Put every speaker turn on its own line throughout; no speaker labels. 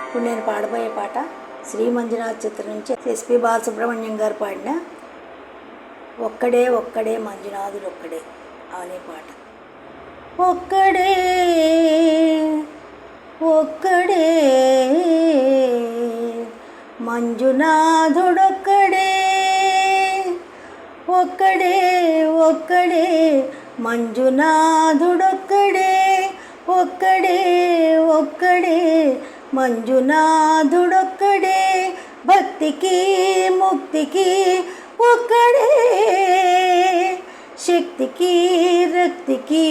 ఇప్పుడు నేను పాడబోయే పాట శ్రీ మంజునాథ్ చిత్రం నుంచి ఎస్పి బాలసుబ్రహ్మణ్యం గారు పాడిన ఒక్కడే ఒక్కడే మంజునాథుడు ఒక్కడే అనే పాట. ఒక్కడే ఒక్కడే మంజునాథుడొక్కడే, ఒక్కడే ఒక్కడే మంజునాథుడొక్కడే, ఒక్కడే ఒక్కడే మంజునాథుడొక్కడే, భక్తికి ముక్తికి ఒక్కడే, శక్తికి రక్తికి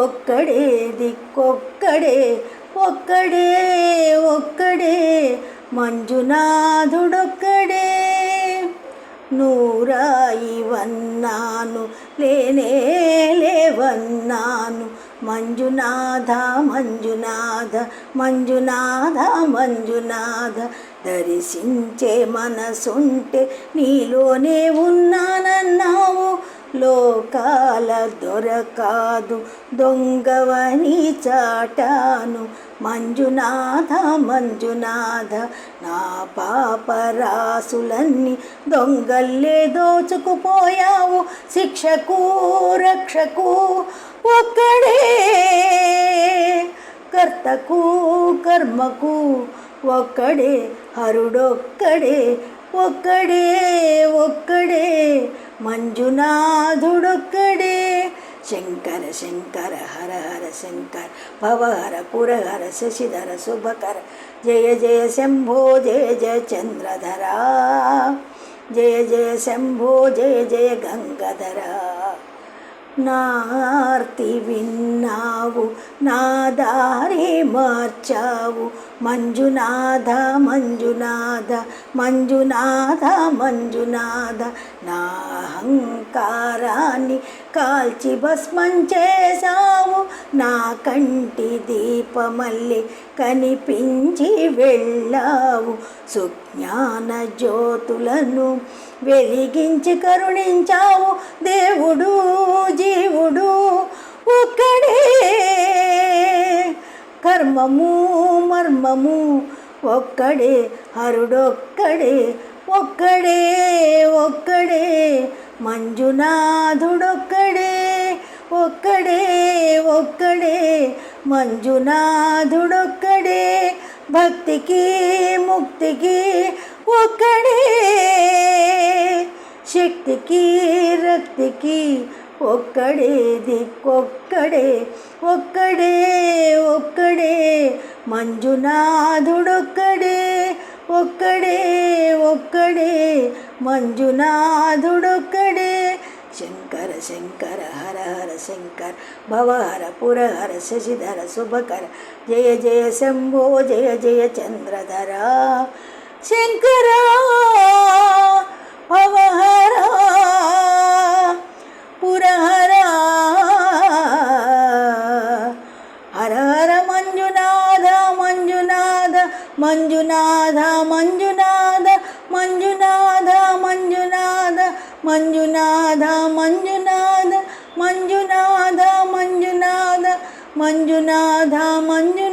ఒక్కడే, దిక్కొక్కడే, ఒక్కడే ఒక్కడే మంజునాథుడొక్కడే. నూరాయి వన్నాను లేనే లేవన్నాను, మంజునాథ మంజునాథ మంజునాథ మంజునాథ, దర్శించే మనసుంటే నీలోనే ఉన్నానన్నావు, లోకాల దొరకాదు దొంగవని చాటాను, మంజునాథ మంజునాథ నా పాపరాసులన్నీ దొంగల్లే దోచుకుపోయావు, శిక్షకు రక్షకు ఒక్కడే, కర్తకు కర్మకు ఒక్కడే, హరుడొక్కడే, ఒక్కడే ఒక్కడే మంజునాథుడొక్కడే. శంకర శంకర హర హర శంకర, భవహర పురహర శశిధర శుభకర, జయ జయ శంభో జయ జయ చంద్రధర, జయ జయ శంభో జయ జయ గంగాధర. నార్తి విన్నావు నా దారి మార్చావు, మంజునాథ మంజునాథ మంజునాథ మంజునాథ, నా అహంకారాన్ని కాల్చి భస్మం చేసావు, నా కంటి దీపమల్లి కనిపించి వెళ్ళావు, సుజ్ఞాన జ్యోతులను వెలిగించి కరుణించావు, దేవుడు జీవుడు ఒక్కడే, కర్మము మర్మము ఒక్కడే, హరుడొక్కడే, ఒక్కడే ఒక్కడే మంజునాథుడొక్కడే, ఒక్కడే ఒక్కడే మంజునాథుడొక్కడే, భక్తికి ముక్తికి ఒక్కడే, శక్తికి రక్తికి ఒక్కడే, దిక్కొక్కడే, ఒక్కడే ఒక్కడే మంజునాథుడొక్కడే, ఒక్కడే ఒక్కడే మంజునాథుడొక్కడే. శంకర శంకర హర హర శంకర, భవహర పురహర శశిధర శుభకర, జయ జయ శంభో జయ జయ చంద్రధర. శంకర భవహర పురహర, హర హర మంజునాథ మంజునాథ మంజునాథ మంజునాథ మంజునాథ మంజునాథ మంజునాథ మంజునాథ మంజునాథ మంజునాథ మంజునాథ మంజునాథ.